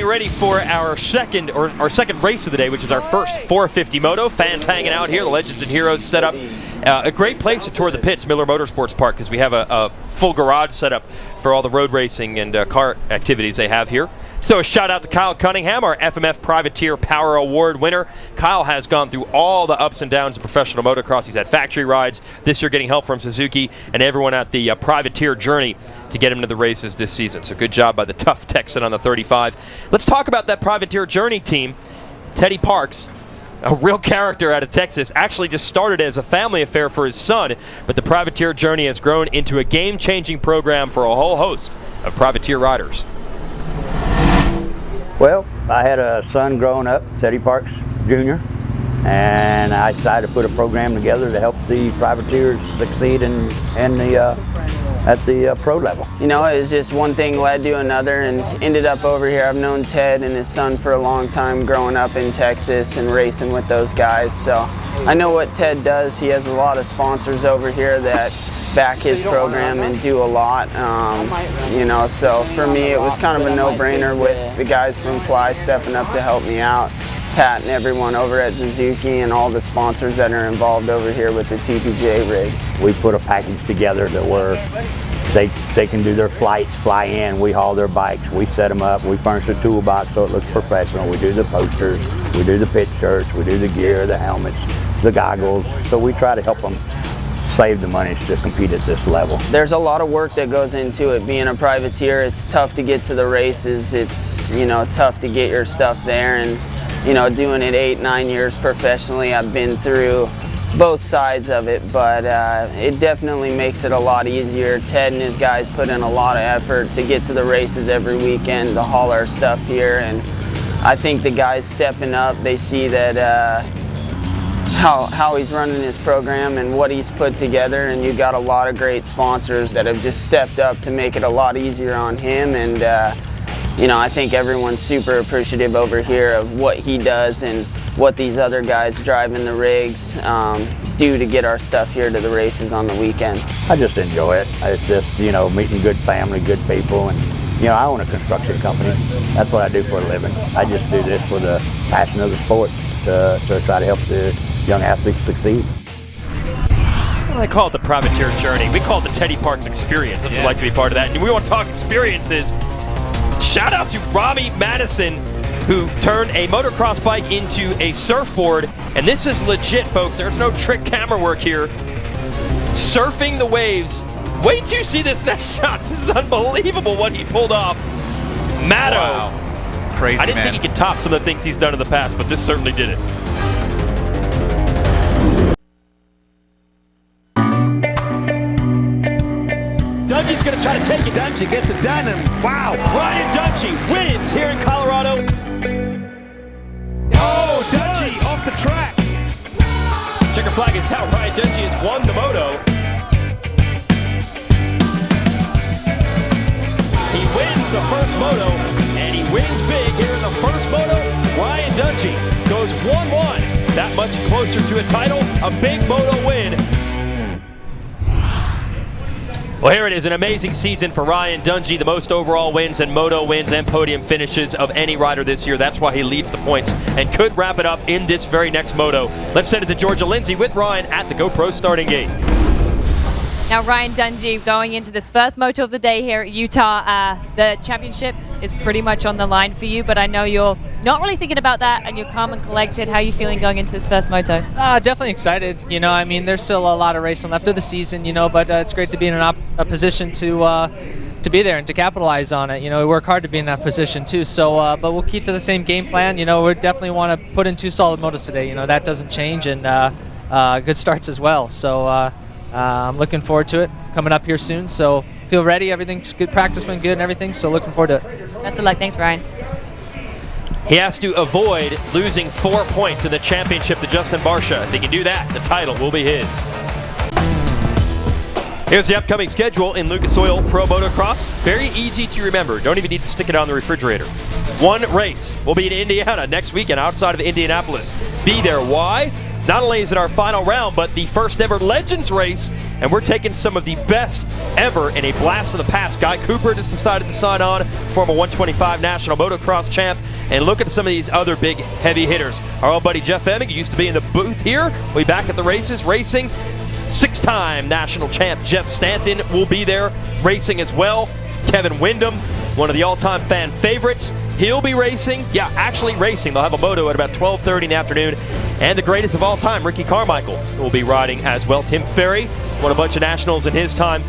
getting ready for our second race of the day, which is our first 450 Moto. Fans hanging out here, the Legends and Heroes set up. A great place to tour the pits, Miller Motorsports Park, because we have a full garage set up for all the road racing and car activities they have here. So a shout out to Kyle Cunningham, our FMF Privateer Power Award winner. Kyle has gone through all the ups and downs of professional motocross. He's had factory rides. This year getting help from Suzuki and everyone at the Privateer Journey to get him to the races this season. So good job by the tough Texan on the 35. Let's talk about that Privateer Journey team. Teddy Parks, a real character out of Texas, actually just started as a family affair for his son, but the Privateer Journey has grown into a game-changing program for a whole host of privateer riders. Well, I had a son growing up, Teddy Parks Jr., and I decided to put a program together to help the privateers succeed at the pro level. You know, it was just one thing led to another and ended up over here. I've known Ted and his son for a long time, growing up in Texas and racing with those guys. So I know what Ted does. He has a lot of sponsors over here that back his program and do a lot. You know, so for me it was kind of a no-brainer with the guys from Fly stepping up to help me out. Pat and everyone over at Suzuki and all the sponsors that are involved over here with the TPJ rig. We put a package together to where they can do their flights, fly in, we haul their bikes, we set them up, we furnish a toolbox so it looks professional, we do the posters, we do the pit shirts, we do the gear, the helmets, the goggles, so we try to help them save the money to compete at this level. There's a lot of work that goes into it. Being a privateer, it's tough to get to the races, it's, you know, tough to get your stuff there, and you know, doing it 8-9 years professionally, I've been through both sides of it, but it definitely makes it a lot easier. Ted and his guys put in a lot of effort to get to the races every weekend to haul our stuff here, and I think the guys stepping up, they see that how he's running his program and what he's put together, and you've got a lot of great sponsors that have just stepped up to make it a lot easier on him, and you know, I think everyone's super appreciative over here of what he does and what these other guys driving the rigs do to get our stuff here to the races on the weekend. I just enjoy it. It's just, you know, meeting good family, good people, and you know, I own a construction company. That's what I do for a living. I just do this for the passion of the sport to try to help the young athletes succeed. Well, I call it the Privateer Journey. We call it the Teddy Parks Experience. I'd like to be part of that. And we want to talk experiences. Shout out to Robbie Madison, who turned a motocross bike into a surfboard. And this is legit, folks. There's no trick camera work here. Surfing the waves. Wait till you see this next shot. This is unbelievable what he pulled off. Matto. Wow. Crazy, I didn't think he could top some of the things he's done in the past, but this certainly did it. Dungey's going to try to take it. Dungey gets it done, and wow! Ryan Dungey wins here in Colorado. Oh, Dungey off the track. Checker flag is out. Ryan Dungey has won the Moto. He wins the first Moto, and he wins big here in the first Moto. Ryan Dungey goes 1-1. That much closer to a title, a big Moto win. Well, here it is, an amazing season for Ryan Dungey, the most overall wins and Moto wins and podium finishes of any rider this year. That's why he leads the points and could wrap it up in this very next Moto. Let's send it to Georgia Lindsay with Ryan at the GoPro starting gate. Now, Ryan Dungey going into this first Moto of the day here at Utah. The championship is pretty much on the line for you, but I know you're not really thinking about that and you're calm and collected. How are you feeling going into this first Moto? Definitely excited. You know, I mean, there's still a lot of racing left of the season, you know, but it's great to be in a position to be there and to capitalize on it. You know, we work hard to be in that position too. So, but we'll keep to the same game plan. You know, we definitely want to put in 2 solid motos today. You know, that doesn't change, and good starts as well. So I'm looking forward to it coming up here soon. So feel ready. Everything's good. Practice went good and everything. So looking forward to it. Best of luck. Thanks, Ryan. He has to avoid losing 4 points in the championship to Justin Barsha. If he can do that, the title will be his. Here's the upcoming schedule in Lucas Oil Pro Motocross. Very easy to remember. Don't even need to stick it on the refrigerator. 1 race will be in Indiana next weekend outside of Indianapolis. Be there. Why? not only is it our final round, but the first ever Legends race, and we're taking some of the best ever in a blast of the past. Guy Cooper just decided to sign on, former 125 national motocross champ, and look at some of these other big heavy hitters. Our old buddy Jeff Emig, who used to be in the booth here, will be back at the races racing. 6-time national champ Jeff Stanton will be there racing as well. Kevin Windham, one of the all-time fan favorites, he'll be racing. Yeah, actually racing. They'll have a moto at about 12:30 in the afternoon. And the greatest of all time, Ricky Carmichael, will be riding as well. Tim Ferry won a bunch of nationals in his time.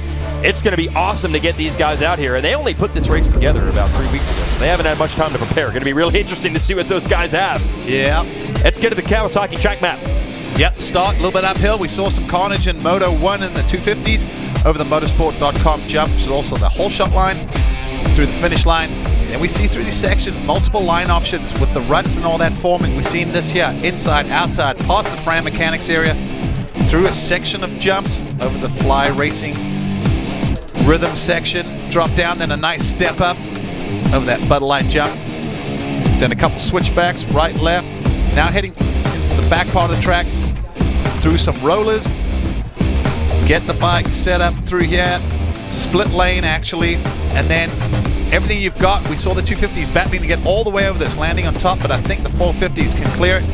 It's going to be awesome to get these guys out here. And they only put this race together about 3 weeks ago, so they haven't had much time to prepare. Going to be really interesting to see what those guys have. Yeah. Let's get to the Kawasaki track map. Yep, start a little bit uphill. We saw some carnage in Moto 1 in the 250s over the motorsport.com jump, which is also the whole shot line through the finish line. And we see through these sections multiple line options with the ruts and all that forming. We've seen this here, inside, outside, past the Fran Mechanics area, through a section of jumps over the Fly Racing rhythm section, drop down, then a nice step up over that Bud Light jump. Then a couple switchbacks, right, left. Now heading into the back part of the track, through some rollers, get the bike set up through here, split lane actually, and then everything you've got. We saw the 250s battling to get all the way over this, landing on top, but I think the 450s can clear it.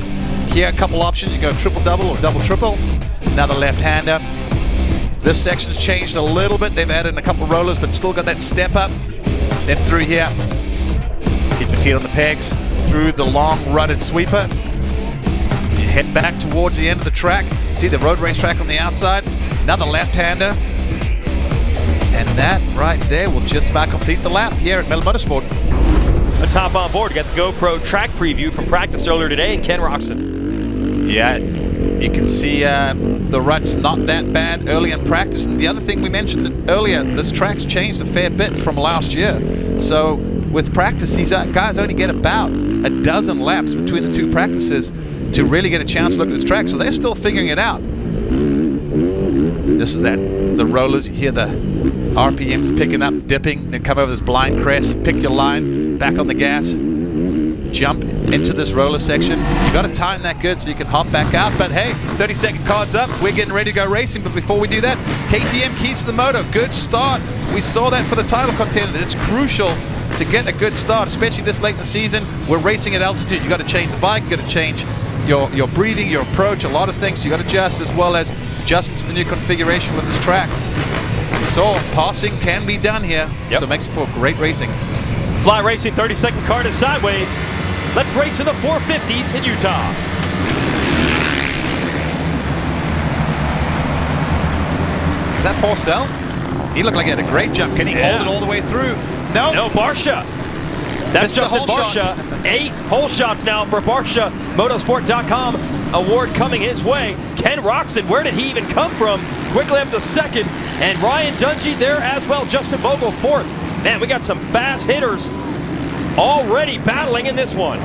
Here a couple options, you go triple-double or double-triple, another left-hander. This section's changed a little bit, they've added a couple rollers, but still got that step up. Then through here, keep the feet on the pegs, through the long rutted sweeper. You head back towards the end of the track. See the road race track on the outside. Another left-hander. And that right there will just about complete the lap here at Miller Motorsport. Let's hop on board. We got the GoPro track preview from practice earlier today, and Ken Roxon. Yeah, you can see the ruts not that bad early in practice. And the other thing we mentioned earlier, this track's changed a fair bit from last year. So with practice, these guys only get about a dozen laps between the two practices to really get a chance to look at this track. So they're still figuring it out. This is the rollers. You hear the RPMs picking up, dipping, then come over this blind crest, pick your line, back on the gas, jump into this roller section. You got to time that good so you can hop back out. But hey, 30-second cards up. We're getting ready to go racing. But before we do that, KTM keys to the moto. Good start. We saw that for the title contender. It's crucial to get a good start, especially this late in the season. We're racing at altitude. You got to change the bike. You got to change your breathing, your approach, a lot of things. You got to adjust, as well as adjusting to the new configuration with this track. So passing can be done here. So it makes for great racing. Fly Racing 30-second card is sideways. Let's race in the 450s in Utah. Is that Porcel? He looked like he had a great jump. Can he hold it all the way through? No. No, Barsha. That's Mr. Justin Holeshot. Barsha. 8 hole shots now for Barsha. Motosport.com award coming his way. Ken Roxon, where did he even come from? Quickly up to second. And Ryan Dungey there as well. Justin Vogel fourth. Man, we got some fast hitters already battling in this one.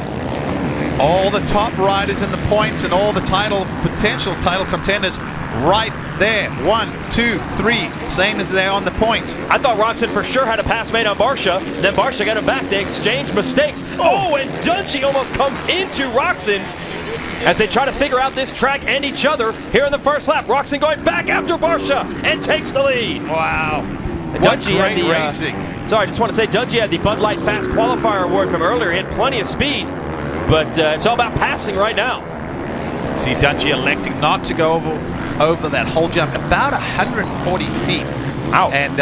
All the top riders in the points and all the potential title contenders right there. 1, 2, 3, same as they're on the points. I thought Roxon for sure had a pass made on Barsha. Then Barsha got him back. They exchanged mistakes. Oh, and Dungey almost comes into Roxon as they try to figure out this track and each other here in the first lap. Roxon going back after Barsha and takes the lead. Wow. What great racing. Sorry, I just want to say Dungey had the Bud Light Fast Qualifier award from earlier. He had plenty of speed, but it's all about passing right now. See Dungey electing not to go over that whole jump, about 140 feet. Wow. And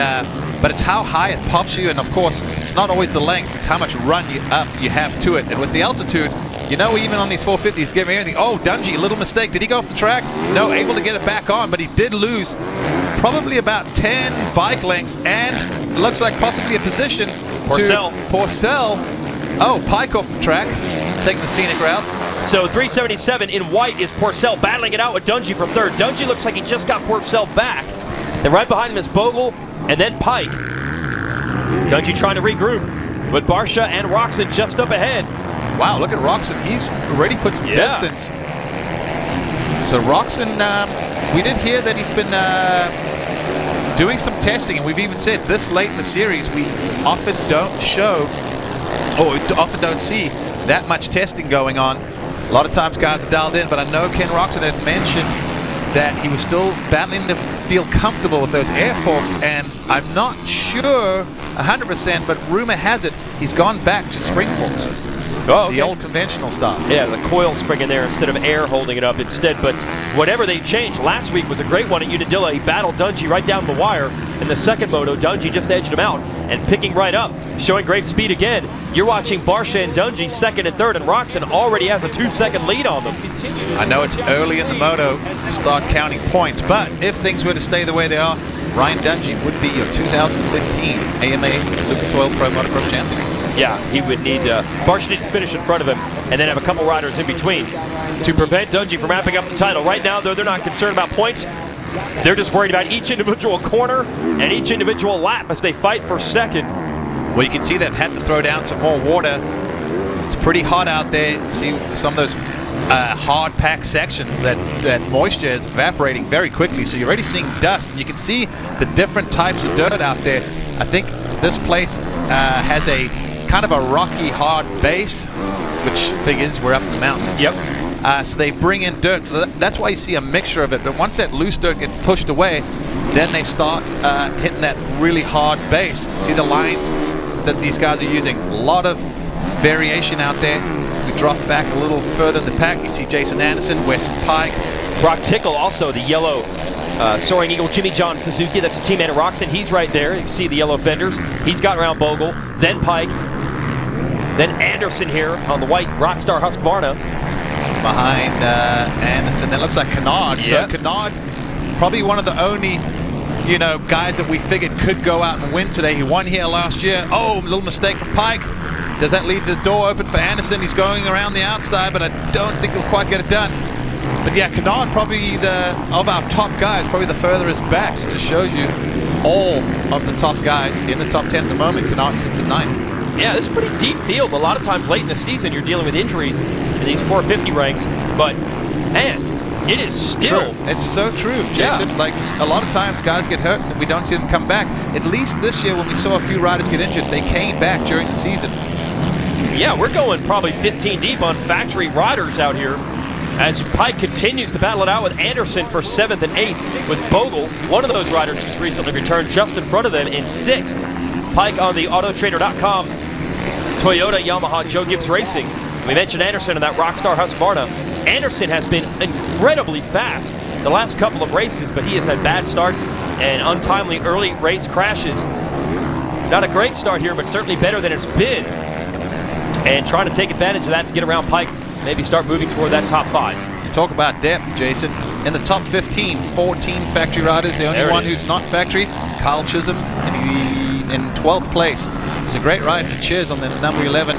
but it's how high it pops you, and of course, it's not always the length, it's how much run you have to it. And with the altitude, you know, even on these 450s, giving everything. Oh, Dungey, a little mistake. Did he go off the track? No, able to get it back on, but he did lose probably about 10 bike lengths, and looks like possibly a position Porcel. to Porcel. Oh, Pike off the track, taking the scenic route. So 377 in white is Porcel battling it out with Dungey from third. Dungey looks like he just got Porcel back. Then right behind him is Bogle and then Pike. Dungey trying to regroup with Barsha and Roxon just up ahead. Wow, look at Roxon. He's already put some distance. So Roxon, we did hear that he's been doing some testing, and we've even said this late in the series we often don't see that much testing going on. A lot of times guys are dialed in, but I know Ken Roxon had mentioned that he was still battling to feel comfortable with those air forks, and I'm not sure 100%, but rumor has it he's gone back to spring forks. Oh, okay. The old conventional stuff. Yeah, the coil spring in there instead of air holding it up instead. But whatever they changed, last week was a great one at Unadilla. He battled Dungey right down the wire. In the second moto, Dungey just edged him out and picking right up, showing great speed again. You're watching Barsha and Dungey second and third, and Roxon already has a 2-second lead on them. I know it's early in the moto to start counting points, but if things were to stay the way they are, Ryan Dungey would be your 2015 AMA Lucas Oil Pro Motocross champion. Yeah, he would need Barsha needs to finish in front of him and then have a couple riders in between to prevent Dungey from wrapping up the title. Right now, though, they're not concerned about points. They're just worried about each individual corner and each individual lap as they fight for second. Well, you can see they've had to throw down some more water. It's pretty hot out there. See some of those hard packed sections that moisture is evaporating very quickly. So you're already seeing dust, and you can see the different types of dirt out there. I think this place has a kind of a rocky, hard base, which figures we're up in the mountains. Yep. So they bring in dirt, so that's why you see a mixture of it. But once that loose dirt gets pushed away, then they start hitting that really hard base. See the lines that these guys are using. A lot of variation out there. We drop back a little further in the pack. You see Jason Anderson, Wes Pike. Brock Tickle, also the yellow Soaring Eagle, Jimmy John Suzuki. That's a teammate of Roxon. He's right there. You can see the yellow fenders. He's got around Bogle, then Pike, then Anderson here on the white Rockstar Husqvarna. Behind Anderson, that looks like Kennard. Yep. So Kennard, probably one of the only, guys that we figured could go out and win today. He won here last year. Oh, a little mistake for Pike. Does that leave the door open for Anderson? He's going around the outside, but I don't think he'll quite get it done. But yeah, Kennard, probably of our top guys, probably the furthest back. So it just shows you all of the top guys in the top 10 at the moment. Kennard sits at 9th. Yeah, this is a pretty deep field. A lot of times late in the season, you're dealing with injuries in these 450 ranks. But, man, it is still... True. It's so true, Jason. Yeah. Like, a lot of times guys get hurt and we don't see them come back. At least this year when we saw a few riders get injured, they came back during the season. Yeah, we're going probably 15 deep on factory riders out here as Pike continues to battle it out with Anderson for 7th and 8th, with Bogle, one of those riders who's recently returned, just in front of them in 6th. Pike on the Autotrader.com, Toyota, Yamaha, Joe Gibbs Racing. We mentioned Anderson in that Rockstar Husqvarna. Anderson has been incredibly fast the last couple of races, but he has had bad starts and untimely early race crashes. Not a great start here, but certainly better than it's been. And trying to take advantage of that to get around Pike, maybe start moving toward that top 5. You talk about depth, Jason. In the top 15, 14 factory riders. The only one who's not factory, Kyle Chisholm, and he in 12th place. It's a great ride for Chiz on the number 11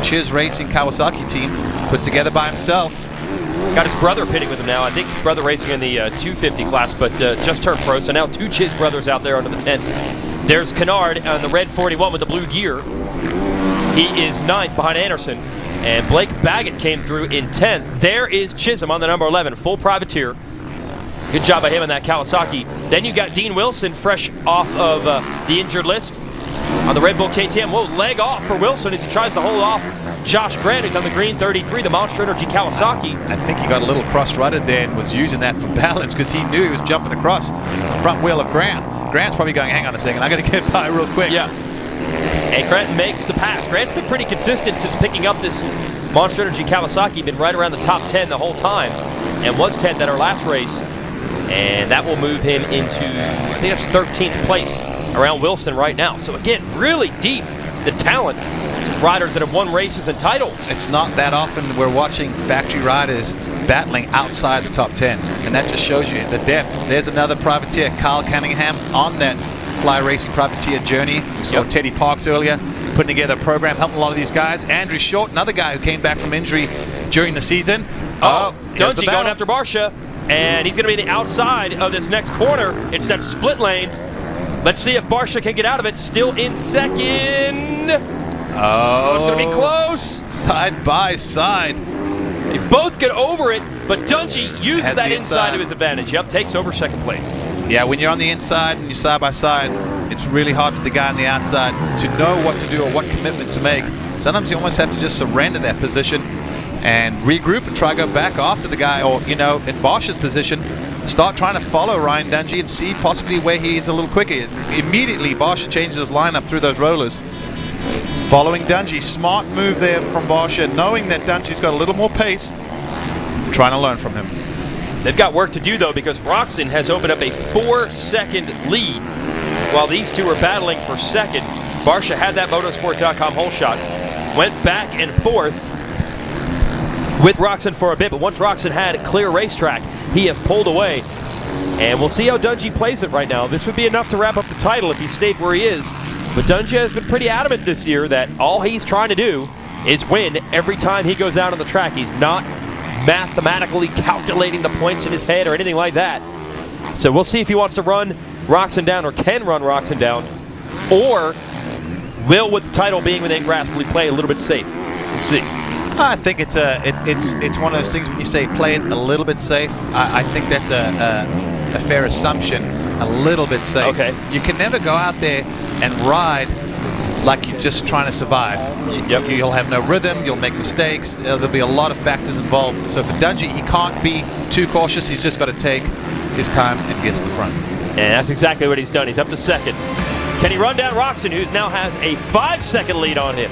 Chiz Racing Kawasaki team, put together by himself. Got his brother pitting with him now. I think his brother racing in the 250 class, but just turned pro. So now 2 Chiz brothers out there under the tent. There's Kennard on the red 41 with the blue gear. He is 9th behind Anderson. And Blake Baggett came through in 10th. There is Chisholm on the number 11, full privateer. Good job by him on that Kawasaki. Then you got Dean Wilson fresh off of the injured list on the Red Bull KTM. Whoa, leg off for Wilson as he tries to hold off Josh Grant, who's on the green 33, the Monster Energy Kawasaki. I think he got a little cross-rutted there and was using that for balance because he knew he was jumping across the front wheel of Grant. Grant's probably going, hang on a second, I got to get by real quick. Yeah. And Grant makes the pass. Grant's been pretty consistent since picking up this Monster Energy Kawasaki. Been right around the top 10 the whole time, and was 10th at our last race. And that will move him into, I think that's 13th place around Wilson right now. So again, really deep, the talent riders that have won races and titles. It's not that often we're watching factory riders battling outside the top 10, and that just shows you the depth. There's another privateer, Kyle Cunningham, on that Fly Racing privateer journey. We saw Teddy Parks earlier putting together a program, helping a lot of these guys. Andrew Short, another guy who came back from injury during the season. Dungey going after Barsha, and he's going to be the outside of this next corner. It's that split lane. Let's see if Barsha can get out of it. Still in second. Oh, it's going to be close. Side by side. They both get over it, but Dungey uses that inside to his advantage. Yep, takes over second place. Yeah, when you're on the inside and you're side by side, it's really hard for the guy on the outside to know what to do or what commitment to make. Sometimes you almost have to just surrender that position and regroup and try to go back after the guy, or, you know, in Bosch's position, start trying to follow Ryan Dungey and see possibly where he is a little quicker. Immediately, Bosch changes his lineup through those rollers. Following Dungey, smart move there from Bosch, knowing that Dungey's got a little more pace, trying to learn from him. They've got work to do, though, because Roczen has opened up a 4-second lead while these two are battling for second. Barcia had that Motorsport.com hole shot, went back and forth with Roczen for a bit, but once Roczen had a clear racetrack, he has pulled away. And we'll see how Dungey plays it right now. This would be enough to wrap up the title if he stayed where he is. But Dungey has been pretty adamant this year that all he's trying to do is win every time he goes out on the track. He's not mathematically calculating the points in his head or anything like that. So we'll see if he wants to run Roczen down, or can run Roczen down, or will, with the title being within grasp, will he play a little bit safe? We'll see. I think it's one of those things when you say play it a little bit safe. I think that's a fair assumption. A little bit safe. Okay. You can never go out there and ride like you're just trying to survive. Yep. You'll have no rhythm. You'll make mistakes. There'll be a lot of factors involved. So for Dungey, he can't be too cautious. He's just got to take his time and get to the front. And that's exactly what he's done. He's up to second. Can he run down Roczen, who now has a 5-second lead on him?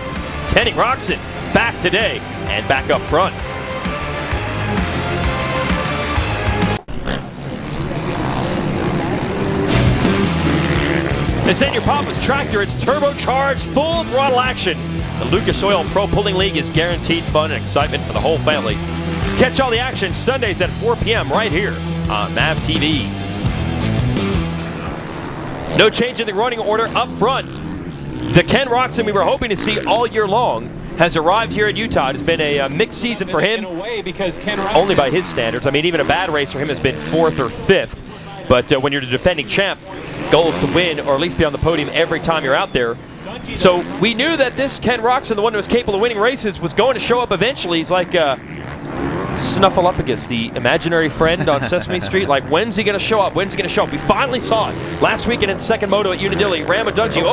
Kenny Roczen back today and back up front. It's in your Papa's tractor. It's turbocharged, full throttle action. The Lucas Oil Pro Pulling League is guaranteed fun and excitement for the whole family. Catch all the action Sundays at 4 p.m. right here on MAV TV. No change in the running order up front. The Ken Roczen we were hoping to see all year long has arrived here in Utah. It's been a mixed season for him, because Ken Roczen, only by his standards. I mean, even a bad race for him has been 4th or 5th. But when you're the defending champ, goal is to win, or at least be on the podium every time you're out there. So we knew that this Ken Roczen, the one who was capable of winning races, was going to show up eventually. He's like Snuffleupagus, the imaginary friend on Sesame Street. Like, when's he going to show up? When's he going to show up? We finally saw it last weekend in second moto at Unadilla. Ram and Dungey,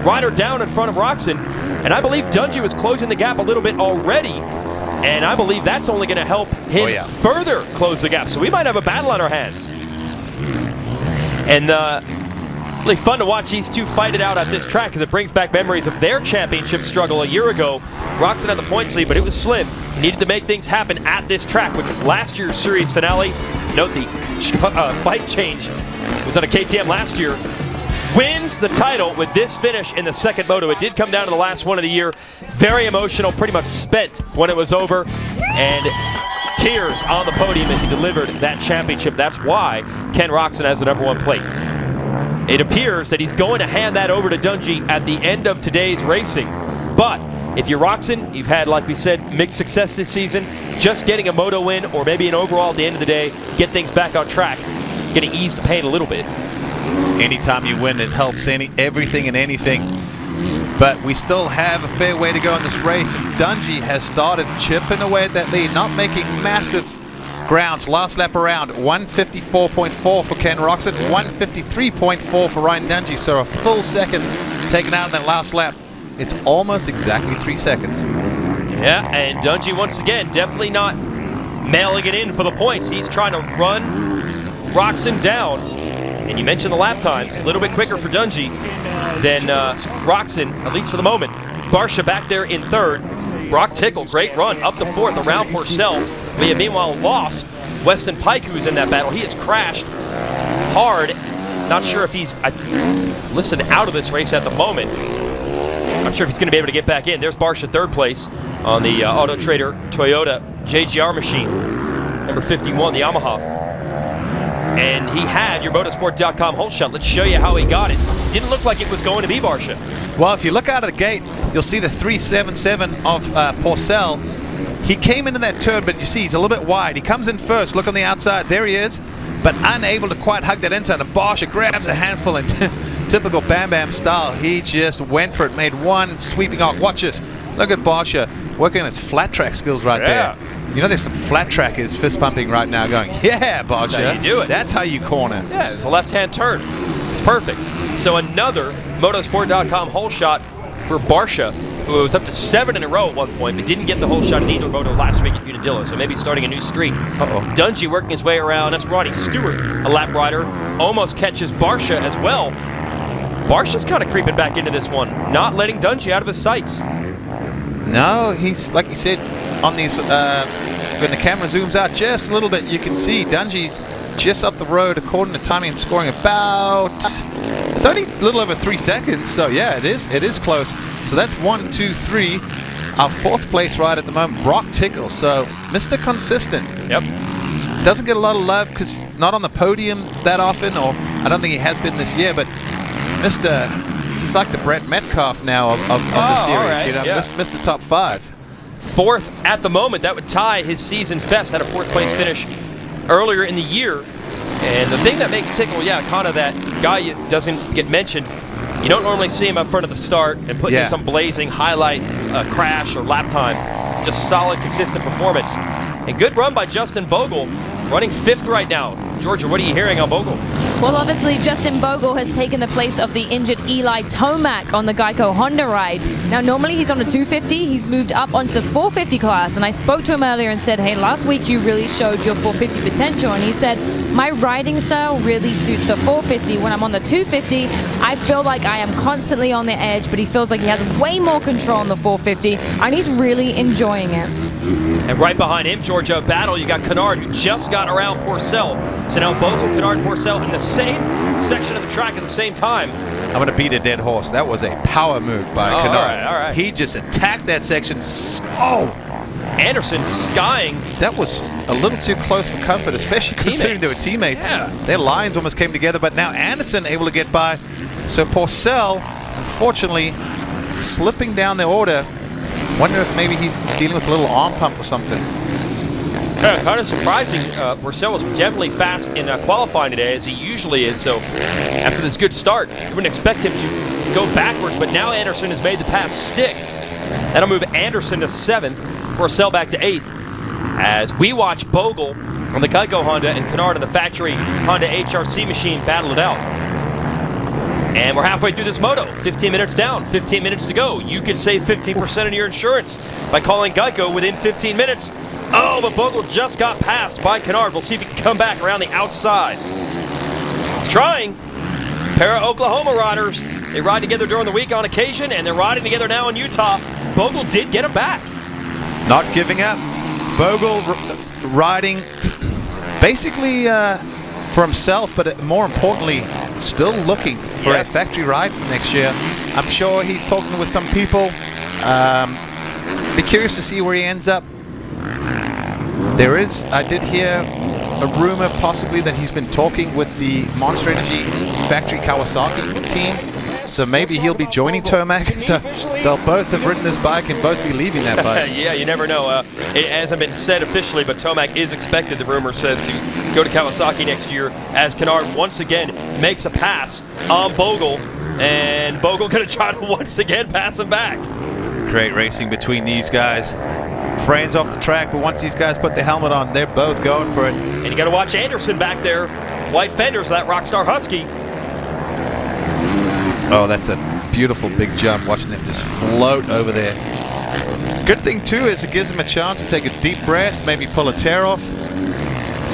rider down in front of Roczen. And I believe Dungey was closing the gap a little bit already. And I believe that's only going to help him further close the gap. So we might have a battle on our hands. And really fun to watch these two fight it out at this track, because it brings back memories of their championship struggle a year ago. Roczen had the points lead, but it was slim. He needed to make things happen at this track, which was last year's series finale. Note the bike change was on a KTM last year. Wins the title with this finish in the second moto. It did come down to the last one of the year. Very emotional, pretty much spent when it was over. And tears on the podium as he delivered that championship. That's why Ken Roczen has the #1 plate. It appears that he's going to hand that over to Dungey at the end of today's racing. But if you're Roczen, you've had, like we said, mixed success this season. Just getting a moto win, or maybe an overall at the end of the day, get things back on track, going to ease the pain a little bit. Anytime you win, it helps everything and anything. But we still have a fair way to go in this race, and Dungey has started chipping away at that lead, not making massive grounds. Last lap around, 154.4 for Ken Roczen, 153.4 for Ryan Dungey, so a full second taken out in that last lap. It's almost exactly 3 seconds. Yeah, and Dungey once again definitely not mailing it in for the points. He's trying to run Roczen down. And you mentioned the lap times, a little bit quicker for Dungey than Roczen, at least for the moment. Barcia back there in third. Brock Tickle, great run, up to fourth around Porcel. We have meanwhile lost Weston Pike, who's in that battle. He has crashed hard. Not sure if he's listed out of this race at the moment. Not sure if he's going to be able to get back in. There's Barcia third place on the Auto Trader Toyota JGR machine, number 51, the Yamaha. And he had your Motorsport.com hole shot. Let's show you how he got it. Didn't look like it was going to be Barcia. Well, if you look out of the gate, you'll see the 377 of Porcel. He came into that turn, but you see he's a little bit wide. He comes in first, look on the outside, there he is, but unable to quite hug that inside. And Barcia grabs a handful in typical Bam Bam style. He just went for it, made one sweeping arc. Watch this. Look at Barcia working on his flat track skills right there. You know, there's some flat trackers fist pumping right now going, yeah, Barcia. That's how you do it. That's how you corner. Yeah, it's a left-hand turn. It's perfect. So another Motorsport.com hole shot for Barcia. was up to 7 in a row at one point, but didn't get the whole shot in either moto last week at Unadilla, so maybe starting a new streak. Dungey working his way around. That's Ronnie Stewart, a lap rider. Almost catches Barsha as well. Barsha's kind of creeping back into this one, not letting Dungey out of his sights. No, he's, like you said, on these, when the camera zooms out just a little bit, you can see Dungey's just up the road, according to timing and scoring, about, it's only a little over 3 seconds, so yeah, it is close. So that's 1, 2, 3. Our 4th place ride at the moment, Brock Tickle, so Mr. Consistent. Yep. Doesn't get a lot of love because not on the podium that often, or I don't think he has been this year, but he's like the Brett Metcalf now of the series, right, you know, yeah. Mr. Top 5. 4th at the moment. That would tie his season's best. Had a 4th place finish earlier in the year. And the thing that makes Tickle, kind of that guy doesn't get mentioned. You don't normally see him up front of the start and put in some blazing highlight crash or lap time. Just solid, consistent performance. And good run by Justin Bogle, running 5th right now. Georgia, what are you hearing on Bogle? Well, obviously, Justin Bogle has taken the place of the injured Eli Tomac on the Geico Honda ride. Now, normally he's on a 250. He's moved up onto the 450 class, and I spoke to him earlier and said, hey, last week you really showed your 450 potential, and he said, my riding style really suits the 450. When I'm on the 250, I feel like I am constantly on the edge, but he feels like he has way more control on the 450, and he's really enjoying it. And right behind him, Georgia, battle, you got Kennard, who just got around Porcel. So now Bogle, Kennard, Porcel in the same section of the track at the same time. I'm going to beat a dead horse. That was a power move by Kennard. All right. He just attacked that section. Anderson skying. That was a little too close for comfort, especially considering they were teammates. Yeah. Their lines almost came together, but now Anderson able to get by. So Porcel, unfortunately, slipping down the order. Wonder if maybe he's dealing with a little arm pump or something. Kind of surprising. Porcel was definitely fast in qualifying today, as he usually is. So after this good start, you wouldn't expect him to go backwards, but now Anderson has made the pass stick. That'll move Anderson to 7th, Porcel back to 8th, as we watch Bogle on the Geico Honda and Kennard on the factory Honda HRC machine battle it out. And we're halfway through this moto. 15 minutes down, 15 minutes to go. You could save 15% on your insurance by calling Geico within 15 minutes. Oh, but Bogle just got passed by Kennard. We'll see if he can come back around the outside. He's trying. Pair of Oklahoma riders. They ride together during the week on occasion, and they're riding together now in Utah. Bogle did get him back. Not giving up. Bogle riding basically for himself, but more importantly, still looking for a factory ride for next year. I'm sure he's talking with some people. Be curious to see where he ends up. I did hear a rumor possibly that he's been talking with the Monster Energy factory Kawasaki team. So maybe he'll be joining Tomac. So they'll both have ridden this bike and both be leaving that bike. Yeah, you never know. It hasn't been said officially, but Tomac is expected, the rumor says, to go to Kawasaki next year, as Kennard once again makes a pass on Bogle. And Bogle going to try to once again pass him back. Great racing between these guys. Friends off the track, but once these guys put the helmet on, they're both going for it. And you got to watch Anderson back there. White fenders, that Rockstar Husky. Oh, that's a beautiful big jump, watching them just float over there. Good thing, too, is it gives them a chance to take a deep breath, maybe pull a tear off,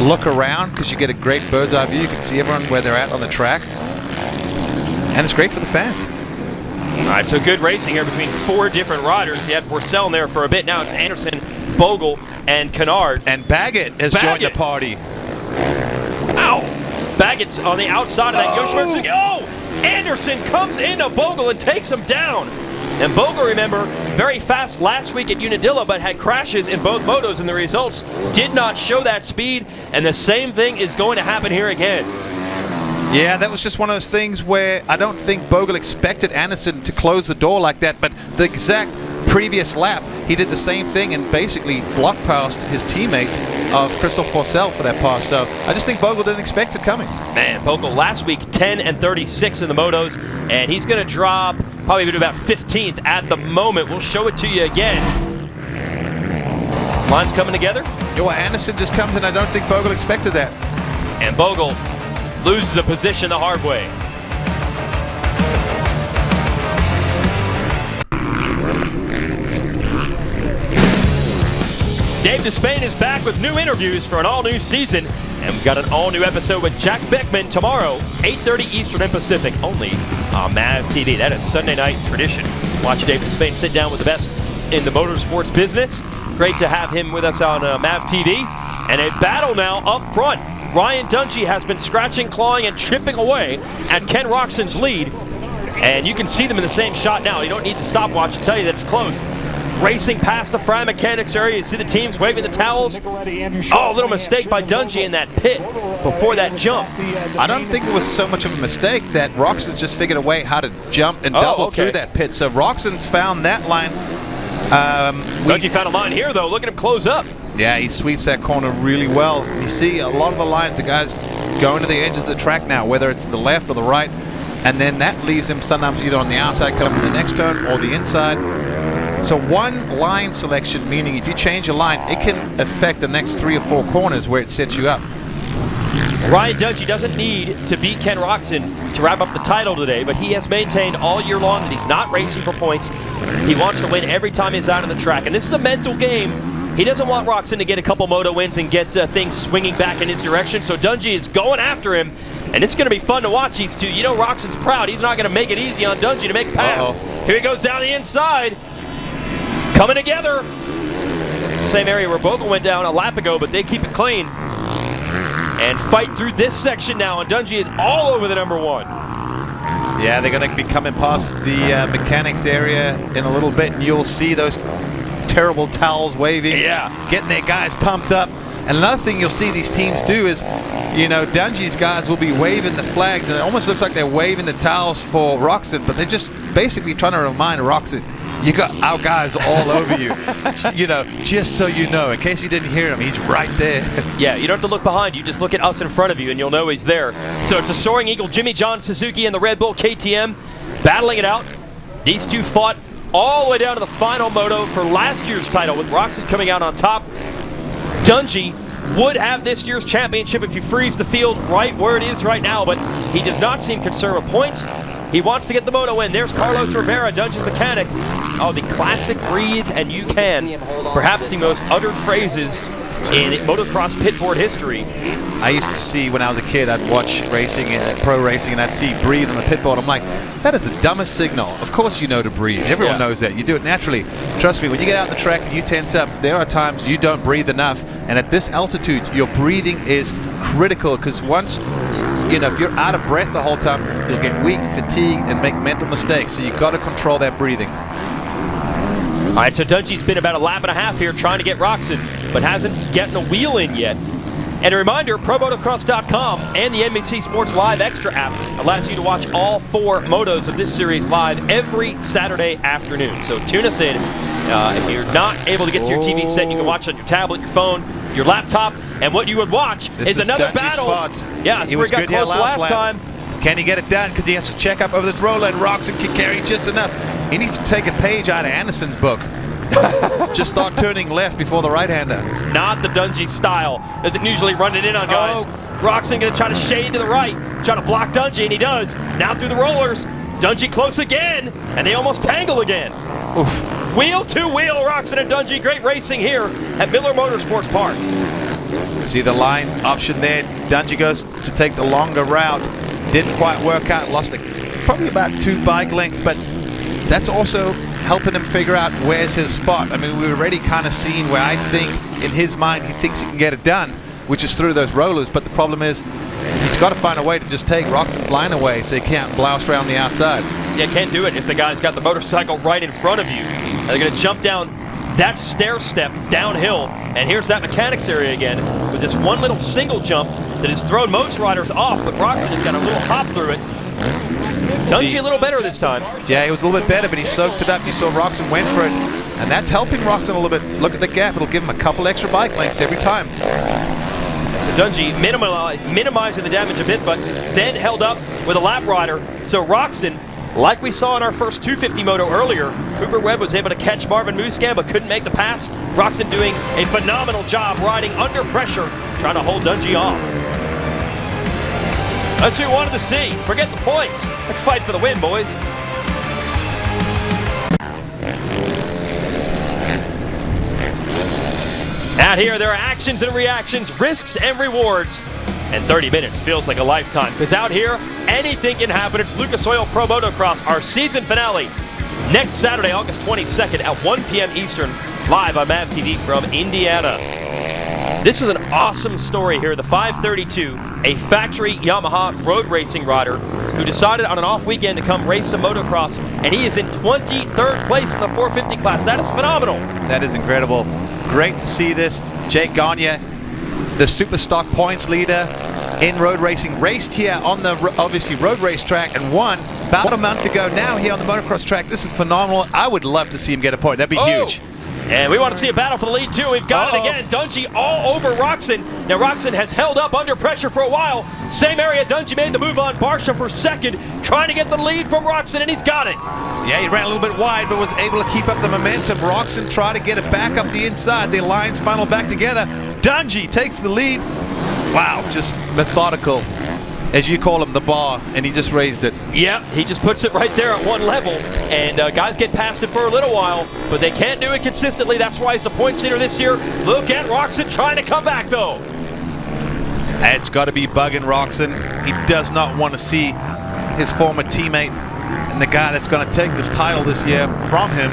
look around, because you get a great bird's eye view. You can see everyone where they're at on the track. And it's great for the fans. All right, so good racing here between 4 different riders. You had Porcel in there for a bit. Now it's Anderson, Bogle, and Kennard. And Baggett has joined the party. Ow! Baggett's on the outside of that Yoshimura. Oh! Anderson comes into Bogle and takes him down. And Bogle, remember, very fast last week at Unadilla, but had crashes in both motos, and the results did not show that speed. And the same thing is going to happen here again. Yeah, that was just one of those things where I don't think Bogle expected Anderson to close the door like that, but the exact previous lap, he did the same thing and basically blocked past his teammate of Christophe Porcel for that pass. So I just think Bogle didn't expect it coming. Man, Bogle last week 10 and 36 in the motos, and he's going to drop probably to about 15th at the moment. We'll show it to you again. Lines coming together. Yeah, well, Anderson just comes in. I don't think Bogle expected that. And Bogle loses the position the hard way. Dave Despain is back with new interviews for an all-new season, and we've got an all-new episode with Jack Beckman tomorrow, 8:30 Eastern and Pacific, only on MAV TV. That is Sunday night tradition. Watch Dave Despain sit down with the best in the motorsports business. Great to have him with us on MAV TV. And a battle now up front. Ryan Dungey has been scratching, clawing, and chipping away at Ken Roczen's lead. And you can see them in the same shot now. You don't need the stopwatch to tell you that it's close. Racing past the Fry Mechanics area. You see the teams waving the towels. Oh, a little mistake by Dungey in that pit before that jump. I don't think it was so much of a mistake that Roczen just figured a way how to jump and double through that pit. So Roczen's found that line. Dungey found a line here, though. Look at him close up. Yeah, he sweeps that corner really well. You see a lot of the lines, the guys going to the edges of the track now, whether it's the left or the right, and then that leaves him sometimes either on the outside coming in the next turn or the inside. So one line selection, meaning if you change a line, it can affect the next 3 or 4 corners where it sets you up. Ryan Dungey doesn't need to beat Ken Roczen to wrap up the title today, but he has maintained all year long that he's not racing for points. He wants to win every time he's out on the track, and this is a mental game. He doesn't want Roczen to get a couple moto wins and get things swinging back in his direction, so Dungey is going after him, and it's going to be fun to watch these two. You know Roczen's proud. He's not going to make it easy on Dungey to make a pass. Here he goes down the inside. Coming together. Same area where Bogle went down a lap ago, but they keep it clean. And fight through this section now, and Dungey is all over the number 1. Yeah, they're going to be coming past the mechanics area in a little bit, and you'll see those terrible towels waving, getting their guys pumped up. And another thing you'll see these teams do is, you know, Dungey's guys will be waving the flags, and it almost looks like they're waving the towels for Roczen, but they're just basically trying to remind Roczen, you got our guys all over you. You know, just so you know, in case you didn't hear him, he's right there. Yeah, you don't have to look behind you, just look at us in front of you and you'll know he's there. So it's a Soaring Eagle, Jimmy John Suzuki and the Red Bull KTM battling it out. These two fought all the way down to the final moto for last year's title, with Roczen coming out on top. Dungey would have this year's championship if you freeze the field right where it is right now, but he does not seem concerned with points. He wants to get the moto win. There's Carlos Rivera, Dungey's mechanic. Oh, the classic breathe and you can. Perhaps the most uttered phrases in motocross pitboard history. I used to see when I was a kid, I'd watch racing and pro racing, and I'd see breathe on the pitboard. I'm like, that is the dumbest signal. Of course you know to breathe. Everyone knows that. You do it naturally. Trust me, when you get out the track and you tense up, there are times you don't breathe enough. And at this altitude, your breathing is critical, because once, you know, if you're out of breath the whole time, you'll get weak, fatigued, and make mental mistakes. So you've got to control that breathing. All right, so Dungey's been about a lap and a half here trying to get Roczen, but hasn't gotten a wheel in yet. And a reminder, ProMotocross.com and the NBC Sports Live Extra app allows you to watch all 4 motos of this series live every Saturday afternoon. So tune us in. If you're not able to get to your TV set, you can watch on your tablet, your phone, your laptop, and what you would watch is another battle. Yeah, he was got good close last time. Can he get it done? Because he has to check up over this roller, and Roczen can carry just enough. He needs to take a page out of Anderson's book. Just start turning left before the right-hander. Not the Dungey style. Doesn't usually run it in on guys. Roczen going to try to shade to the right, trying to block Dungey, and he does. Now through the rollers. Dungey close again, and they almost tangle again. Oof. Wheel to wheel, Roczen and Dungey. Great racing here at Miller Motorsports Park. See the line option there. Dungey goes to take the longer route. Didn't quite work out. Lost probably about 2 bike lengths, but that's also helping him figure out where's his spot. I mean, we've already kind of seen where I think in his mind he thinks he can get it done, which is through those rollers. But the problem is he's got to find a way to just take Roczen's line away so he can't blouse around the outside. Yeah, can't do it if the guy's got the motorcycle right in front of you. And they're going to jump down that stair step downhill. And here's that mechanics area again with this one little single jump that has thrown most riders off, but Roczen has got a little hop through it. Dungey a little better this time. Yeah, he was a little bit better, but he soaked it up. You saw Roczen went for it, and that's helping Roczen a little bit. Look at the gap. It'll give him a couple extra bike lengths every time. So Dungey minimizing the damage a bit, but then held up with a lap rider. So Roczen, like we saw in our first 250 moto earlier, Cooper Webb was able to catch Marvin Musquin, but couldn't make the pass. Roczen doing a phenomenal job riding under pressure, trying to hold Dungey off. That's what we wanted to see. Forget the points. Let's fight for the win, boys. Out here, there are actions and reactions, risks and rewards, and 30 minutes feels like a lifetime, because out here, anything can happen. It's Lucas Oil Pro Motocross, our season finale, next Saturday, August 22nd at 1 p.m. Eastern, live on MAV TV from Indiana. This is an awesome story here. The 532, a factory Yamaha road racing rider who decided on an off weekend to come race some motocross, and he is in 23rd place in the 450 class. That is phenomenal. That is incredible. Great to see this. Jake Gagne, the super stock points leader in road racing, raced here on the obviously road race track and won about a month ago now here on the motocross track. This is phenomenal. I would love to see him get a point. That'd be huge. And we want to see a battle for the lead, too. We've got it again. Dungey all over Roczen. Now, Roczen has held up under pressure for a while. Same area. Dungey made the move on Barsha for second, trying to get the lead from Roczen, and he's got it. Yeah, he ran a little bit wide, but was able to keep up the momentum. Roczen tried to get it back up the inside. The lines funnel back together. Dungey takes the lead. Wow, just methodical. As you call him, the bar, and he just raised it. Yeah, he just puts it right there at one level, and guys get past it for a little while, but they can't do it consistently. That's why he's the points leader this year. Look at Roczen trying to come back, though. It's got to be bugging Roczen. He does not want to see his former teammate and the guy that's going to take this title this year from him.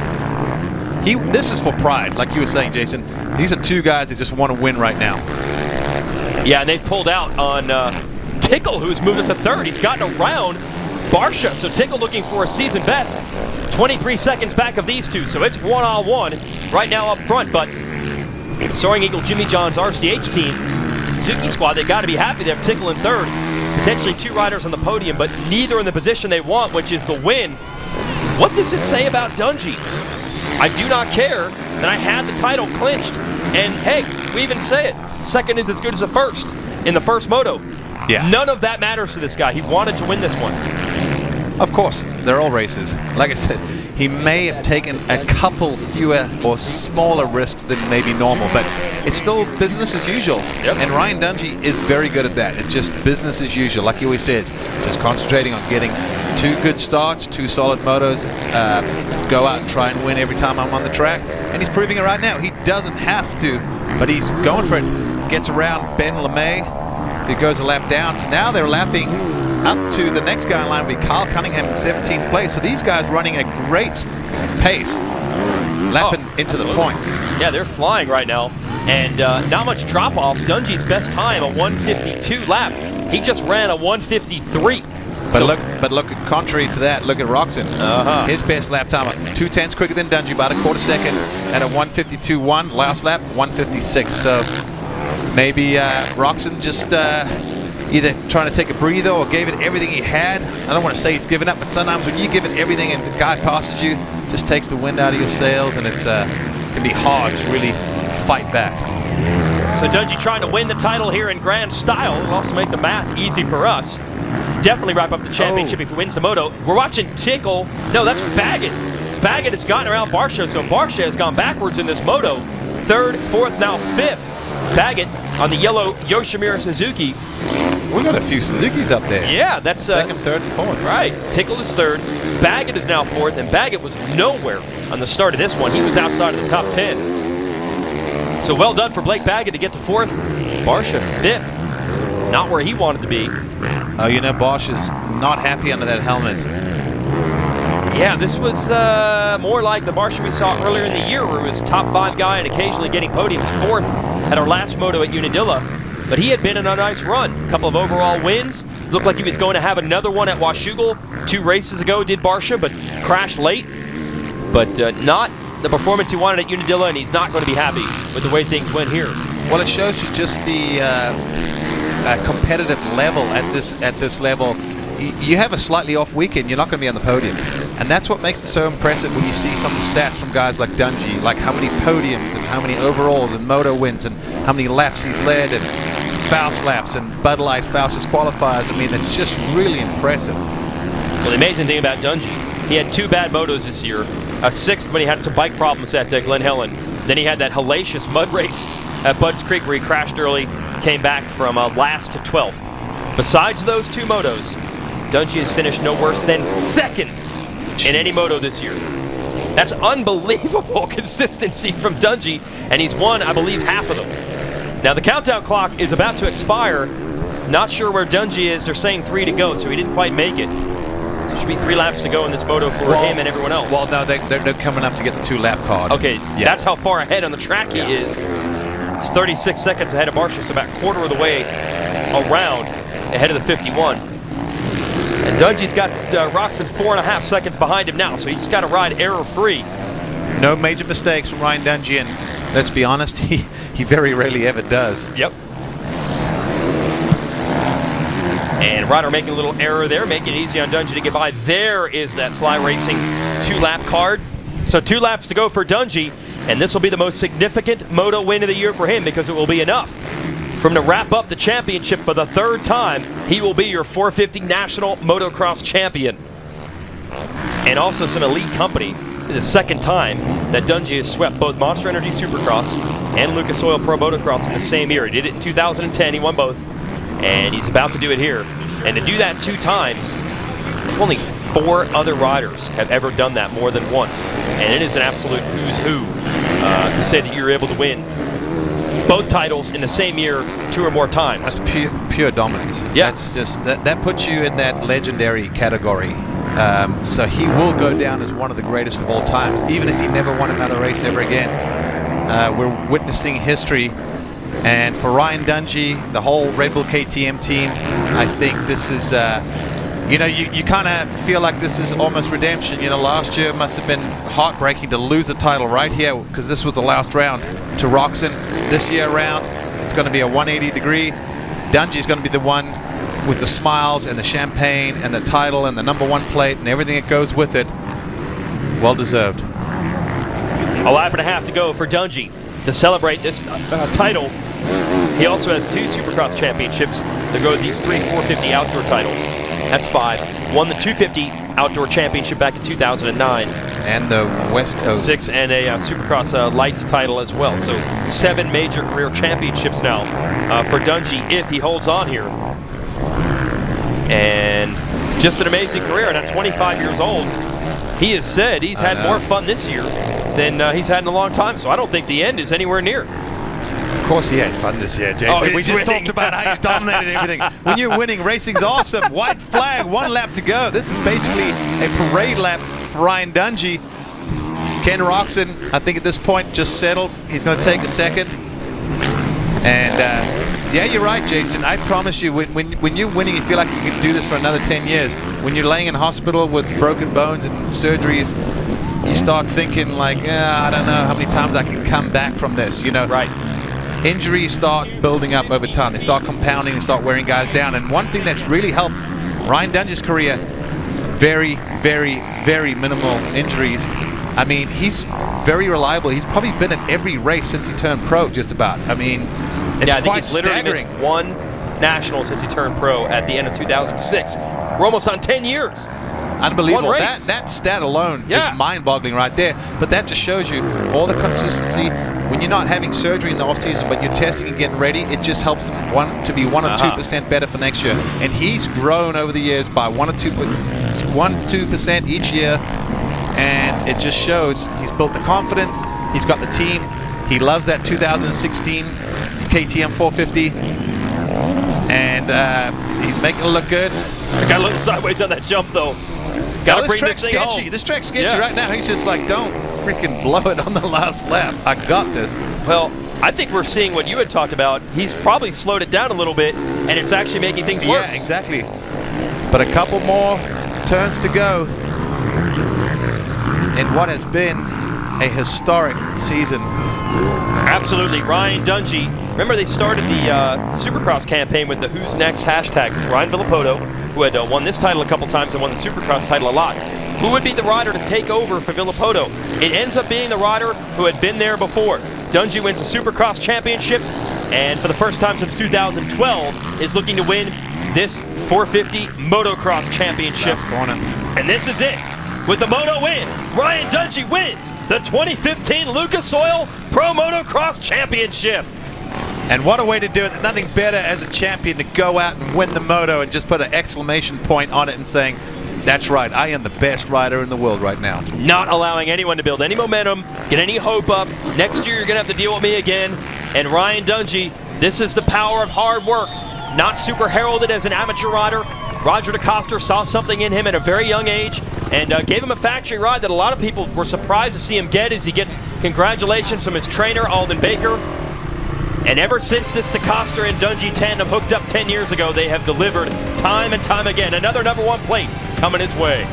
This is for pride, like you were saying, Jason. These are two guys that just want to win right now. Yeah, and they've pulled out on Tickle, who's moved up to third. He's gotten around Barsha, so Tickle looking for a season best. 23 seconds back of these two, so it's one-on-one right now up front. But Soaring Eagle Jimmy John's RCH team, Suzuki squad, they've got to be happy they have Tickle in third. Potentially two riders on the podium, but neither in the position they want, which is the win. What does this say about Dungey? I do not care that I had the title clinched. And hey, we even say it, second is as good as the first in the first moto. Yeah. None of that matters to this guy. He wanted to win this one. Of course, they're all races. Like I said, he may have taken a couple fewer or smaller risks than maybe normal, but it's still business as usual. Yep. And Ryan Dungey is very good at that. It's just business as usual, like he always says. Just concentrating on getting two good starts, two solid motos, go out and try and win every time I'm on the track. And he's proving it right now. He doesn't have to, but he's going for it. Gets around Ben LeMay, who goes a lap down. So now they're lapping up to the next guy in line, will be Kyle Cunningham in 17th place. So these guys running a great pace, lapping into the points. Yeah, they're flying right now. And not much drop off. Dungey's best time, a 152 lap. He just ran a 153. But look, contrary to that, look at Roczen. His best lap time, 2/10 quicker than Dungey, about a quarter second, at a 152.1. Last lap, 156. So maybe Roczen just either trying to take a breather or gave it everything he had. I don't want to say he's given up, but sometimes when you give it everything and the guy passes you, just takes the wind out of your sails, and it's can be hard to really fight back. So Dungey trying to win the title here in grand style. It'll also make the math easy for us. Definitely wrap up the championship if he wins the moto. We're watching Tickle. No, that's Baggett. Baggett has gotten around Barsha, so Barsha has gone backwards in this moto. Third, fourth, now fifth. Baggett on the yellow Yoshimura Suzuki. We got a few Suzukis up there. Yeah, that's second, third, and fourth. Right. Tickle is third. Baggett is now fourth, and Baggett was nowhere on the start of this one. He was outside of the top 10. So well done for Blake Baggett to get to fourth. Barsha fifth. Not where he wanted to be. Oh, you know, Bosch is not happy under that helmet. Yeah, this was more like the Barsha we saw earlier in the year, where he was top 5 guy and occasionally getting podiums. Fourth at our last moto at Unadilla. But he had been in a nice run. A couple of overall wins. Looked like he was going to have another one at Washougal 2 races ago, did Barsha, but crashed late. But not the performance he wanted at Unadilla, and he's not going to be happy with the way things went here. Well, it shows you just the competitive level at this level. You have a slightly off weekend, you're not going to be on the podium. And that's what makes it so impressive when you see some of the stats from guys like Dungey, like how many podiums and how many overalls and moto wins and how many laps he's led and Faust laps and Bud Light Faust's qualifiers. I mean, it's just really impressive. Well, the amazing thing about Dungey, he had 2 bad motos this year. A 6th when he had some bike problems at Glen Helen. Then he had that hellacious mud race at Budds Creek where he crashed early, came back from last to 12th. Besides those 2 motos, Dungey has finished no worse than second in any moto this year. That's unbelievable consistency from Dungey, and he's won, I believe, half of them. Now the countdown clock is about to expire. Not sure where Dungey is. They're saying 3 to go, so he didn't quite make it. There should be 3 laps to go in this moto for him and everyone else. Well, no, they're coming up to get the 2-lap card. Okay, that's how far ahead on the track he is. He's 36 seconds ahead of Marshall, so about a quarter of the way around ahead of the 51. And Dungey's got Roczen 4.5 seconds behind him now, so he's got to ride error-free. No major mistakes from Ryan Dungey, and let's be honest, he very rarely ever does. Yep. And Ryder making a little error there, making it easy on Dungey to get by. There is that Fly Racing 2-lap card. So 2 laps to go for Dungey, and this will be the most significant moto win of the year for him because it will be enough for him to wrap up the championship for the 3rd time. He will be your 450 National Motocross Champion. And also some elite company. This is the 2nd time that Dungey has swept both Monster Energy Supercross and Lucas Oil Pro Motocross in the same year. He did it in 2010, he won both. And he's about to do it here. And to do that 2 times, only 4 other riders have ever done that more than once. And it is an absolute who's who to say that you're able to win both titles in the same year 2 or more times. That's pure dominance. Yeah. That's just, that puts you in that legendary category. So he will go down as one of the greatest of all times, even if he never won another race ever again. We're witnessing history. And for Ryan Dungey, the whole Red Bull KTM team, I think this is, you know, you kind of feel like this is almost redemption. You know, last year must have been heartbreaking to lose the title right here because this was the last round to Roczen. This year around, it's going to be a 180 degree. Dungey's going to be the one with the smiles and the champagne and the title and the #1 plate and everything that goes with it. Well deserved. A lap and a half to go for Dungey to celebrate this title. He also has 2 Supercross championships to go with these 3 450 outdoor titles. That's 5. Won the 250 outdoor championship back in 2009. And the West Coast. 6 and a Supercross lights title as well. So 7 major career championships now for Dungey if he holds on here. And just an amazing career. And at 25 years old, he has said he's had more fun this year than he's had in a long time. So I don't think the end is anywhere near. Of course he had fun this year, Jason. Oh, we just talked about how he's dominated everything. When you're winning, racing's awesome. White flag, 1 lap to go. This is basically a parade lap for Ryan Dungey. Ken Roczen, I think at this point, just settled. He's going to take a second. And yeah, you're right, Jason. I promise you, when you're winning, you feel like you can do this for another 10 years. When you're laying in hospital with broken bones and surgeries, you start thinking like, I don't know how many times I can come back from this, you know? Right. Injuries start building up over time. They start compounding and start wearing guys down. And one thing that's really helped Ryan Dungey's career, very, very, very minimal injuries. I mean, he's very reliable. He's probably been at every race since he turned pro, just about. I mean, it's I think quite he's literally staggering. missed 1 national since he turned pro at the end of 2006. We're almost on 10 years. Unbelievable. One race. That stat alone is mind-boggling right there. But that just shows you all the consistency. When you're not having surgery in the off-season, but you're testing and getting ready, it just helps him to be 1 or 2% better for next year. And he's grown over the years by 1 or 2% each year. And it just shows he's built the confidence. He's got the team. He loves that 2016 KTM 450. And he's making it look good. I got a little sideways on that jump, though. Got to bring this thing home. This track's sketchy right now. He's just like, don't freaking blow it on the last lap. I got this. Well, I think we're seeing what you had talked about. He's probably slowed it down a little bit, and it's actually making things worse. Yeah, exactly. But a couple more turns to go in what has been a historic season. Absolutely. Ryan Dungey. Remember, they started the Supercross campaign with the Who's Next hashtag. It's Ryan Villapoto, who had won this title a couple times and won the Supercross title a lot. Who would be the rider to take over for Villapoto? It ends up being the rider who had been there before. Dungey wins a Supercross championship, and for the first time since 2012, is looking to win this 450 Motocross championship. And this is it. With the Moto win, Ryan Dungey wins the 2015 Lucas Oil Pro Motocross Championship. And what a way to do it. Nothing better as a champion to go out and win the Moto and just put an exclamation point on it and saying, That's right. I am the best rider in the world right now. Not allowing anyone to build any momentum, get any hope up. Next year, you're going to have to deal with me again. And Ryan Dungey, this is the power of hard work. Not super heralded as an amateur rider. Roger DeCoster saw something in him at a very young age and gave him a factory ride that a lot of people were surprised to see him get, as he gets congratulations from his trainer, Alden Baker. And ever since this DeCoster and Dungey tandem hooked up 10 years ago, they have delivered time and time again. Another #1 plate coming his way.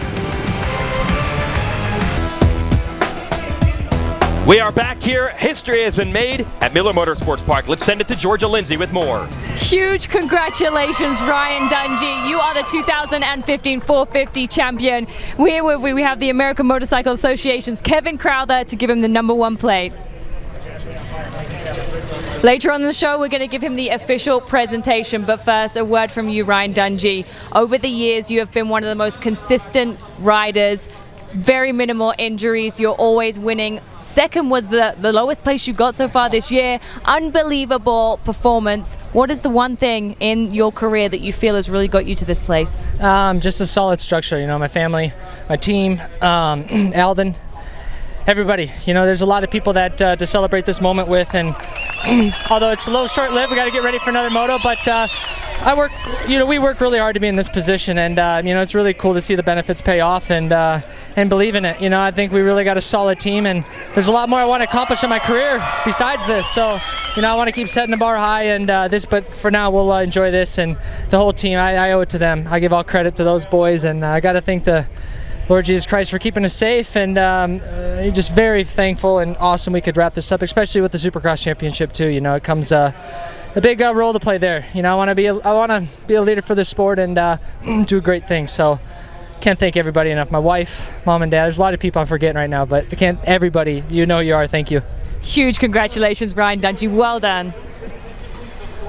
We are back here. History has been made at Miller Motorsports Park. Let's send it to Georgia Lindsay with more. Huge congratulations, Ryan Dungey. You are the 2015 450 champion. We have the American Motorcycle Association's Kevin Crowther to give him the #1 plate. Later on in the show, we're going to give him the official presentation, but first, a word from you, Ryan Dungey. Over the years, you have been one of the most consistent riders, very minimal injuries, you're always winning. Second was the lowest place you got so far this year. Unbelievable performance. What is the one thing in your career that you feel has really got you to this place? Just a solid structure, you know, my family, my team, Alden, everybody. You know, there's a lot of people that to celebrate this moment with, and although it's a little short-lived, we got to get ready for another moto, but we work really hard to be in this position, and you know, it's really cool to see the benefits pay off and believe in it. You know, I think we really got a solid team, and there's a lot more I want to accomplish in my career besides this. So, you know, I want to keep setting the bar high, and but for now, we'll enjoy this, and the whole team, I owe it to them. I give all credit to those boys, and I got to thank the Lord Jesus Christ for keeping us safe, and just very thankful and awesome we could wrap this up, especially with the Supercross Championship too. You know, it comes a big role to play there. You know, I want to be a leader for this sport and do great things. So can't thank everybody enough. My wife, mom and dad. There's a lot of people I'm forgetting right now, but I can't. Everybody, you know you are. Thank you. Huge congratulations, Ryan Dungey. Well done.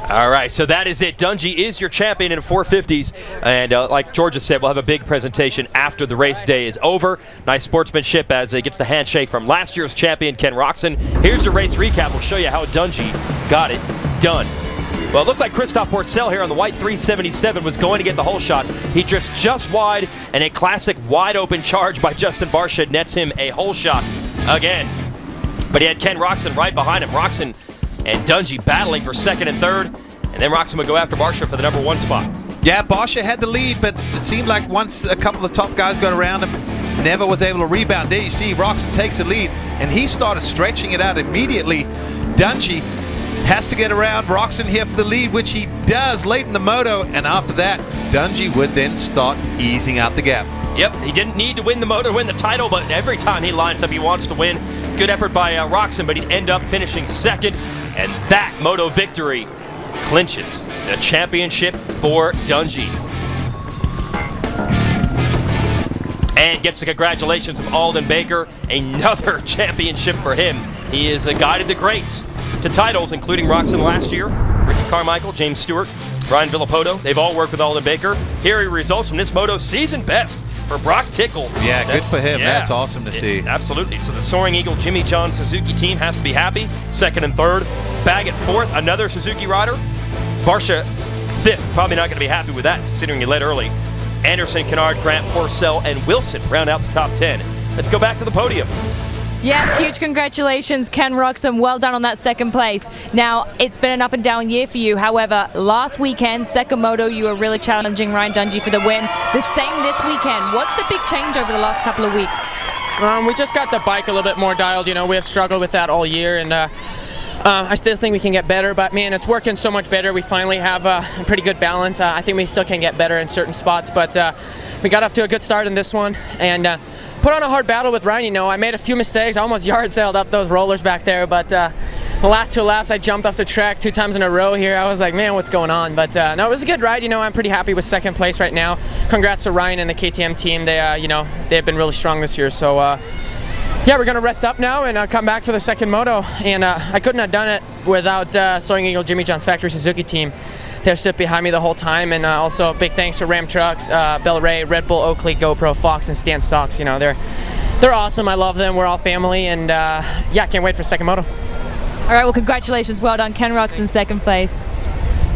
All right, so that is it. Dungey is your champion in 450s, and like Georgia said, we'll have a big presentation after the race day is over. Nice sportsmanship as he gets the handshake from last year's champion, Ken Roczen. Here's the race recap. We'll show you how Dungey got it done. Well, it looked like Christophe Porcel here on the white 377 was going to get the whole shot. He drifts just wide, and a classic wide-open charge by Justin Barcia nets him a whole shot again. But he had Ken Roczen right behind him. Roczen and Dungey battling for second and third, and then Roczen would go after Barcia for the #1 spot. Yeah, Barcia had the lead, but it seemed like once a couple of top guys got around him, never was able to rebound. There you see Roczen takes the lead, and he started stretching it out immediately. Dungey has to get around Roczen here for the lead, which he does late in the moto, and after that, Dungey would then start easing out the gap. Yep, he didn't need to win the moto, win the title, but every time he lines up, he wants to win. Good effort by Roczen, but he'd end up finishing second, and that moto victory clinches the championship for Dungey. And gets the congratulations of Alden Baker, another championship for him. He has guided the greats to titles, including Roczen last year, Ricky Carmichael, James Stewart, Ryan Villapoto. They've all worked with Alden Baker. Here are results from this moto season best for Brock Tickle. Yeah, good for him. Yeah, that's awesome to see. Absolutely. So the Soaring Eagle Jimmy John Suzuki team has to be happy. Second and third. Baggett fourth, another Suzuki rider. Barcia fifth, probably not going to be happy with that considering he led early. Anderson, Kennard, Grant, Porcel, and Wilson round out the top 10. Let's go back to the podium. Yes, huge congratulations, Ken Roczen. Well done on that second place. Now, it's been an up and down year for you. However, last weekend, second moto, you were really challenging Ryan Dungey for the win. The same this weekend. What's the big change over the last couple of weeks? We just got the bike a little bit more dialed. You know, we have struggled with that all year, and I still think we can get better, but man, it's working so much better. We finally have a pretty good balance. I think we still can get better in certain spots, but we got off to a good start in this one, and put on a hard battle with Ryan. You know, I made a few mistakes. I almost yard sailed up those rollers back there, but the last two laps I jumped off the track 2 times in a row here. I was like, man, what's going on? But no, it was a good ride. You know, I'm pretty happy with second place right now. Congrats to Ryan and the KTM team. They, you know, they've been really strong this year. So yeah, we're gonna rest up now and come back for the second moto. And I couldn't have done it without Soaring Eagle Jimmy John's factory Suzuki team. They're stood behind me the whole time, and also big thanks to Ram Trucks, Bel Ray, Red Bull, Oakley, GoPro, Fox, and Stan Stocks. You know, they're awesome. I love them. We're all family, and yeah, can't wait for second moto. All right, well, congratulations. Well done, Ken Roczen, second place.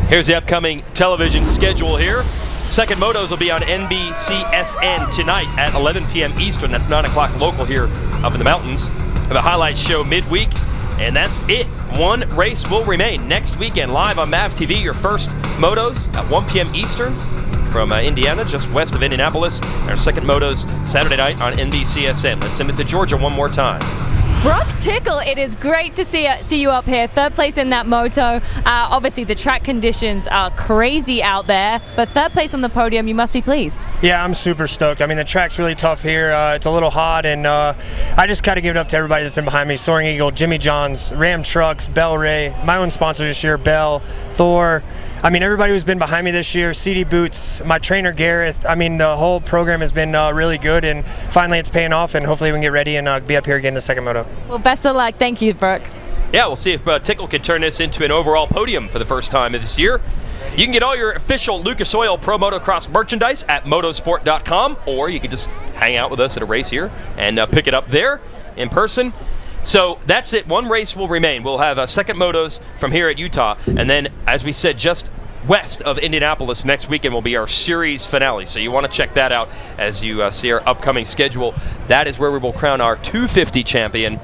Here's the upcoming television schedule here. Second Motos will be on NBCSN tonight at 11 p.m. Eastern. That's 9 o'clock local here up in the mountains. The highlights show midweek, and that's it. One race will remain next weekend live on MAV TV. Your first Motos at 1 p.m. Eastern from Indiana, just west of Indianapolis. Our second Motos Saturday night on NBCSN. Let's send it to Georgia one more time. Brock Tickle, it is great to see you up here. Third place in that moto. Obviously, the track conditions are crazy out there, but third place on the podium, you must be pleased. Yeah, I'm super stoked. I mean, the track's really tough here. It's a little hot, and I just got to give it up to everybody that's been behind me. Soaring Eagle, Jimmy Johns, Ram Trucks, Bell Ray, my own sponsors this year, Bell, Thor. I mean, everybody who's been behind me this year, CD Boots, my trainer Gareth. I mean, the whole program has been really good, and finally it's paying off, and hopefully we can get ready and be up here again in the second moto. Well, best of luck. Thank you, Brooke. Yeah, we'll see if Tickle can turn this into an overall podium for the first time this year. You can get all your official Lucas Oil Pro Motocross merchandise at motosport.com, or you can just hang out with us at a race here and pick it up there in person. So that's it. One race will remain. We'll have second Motos from here at Utah, and then, as we said, just west of Indianapolis next weekend will be our series finale. So you want to check that out as you see our upcoming schedule. That is where we will crown our 250 champion,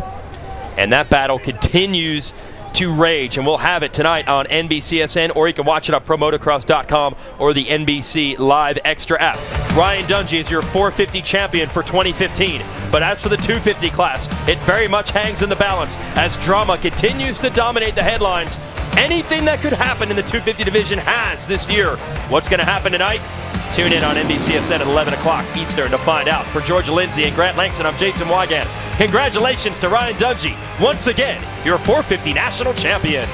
and that battle continues to rage, and we'll have it tonight on NBCSN, or you can watch it on promotocross.com or the NBC Live Extra app. Ryan Dungey is your 450 champion for 2015, but as for the 250 class, it very much hangs in the balance as drama continues to dominate the headlines. Anything that could happen in the 250 division has this year. What's going to happen tonight? Tune in on NBCSN at 11 o'clock Eastern to find out. For Georgia Lindsay and Grant Langston, I'm Jason Wygant. Congratulations to Ryan Dungey, once again, your 450 national champion.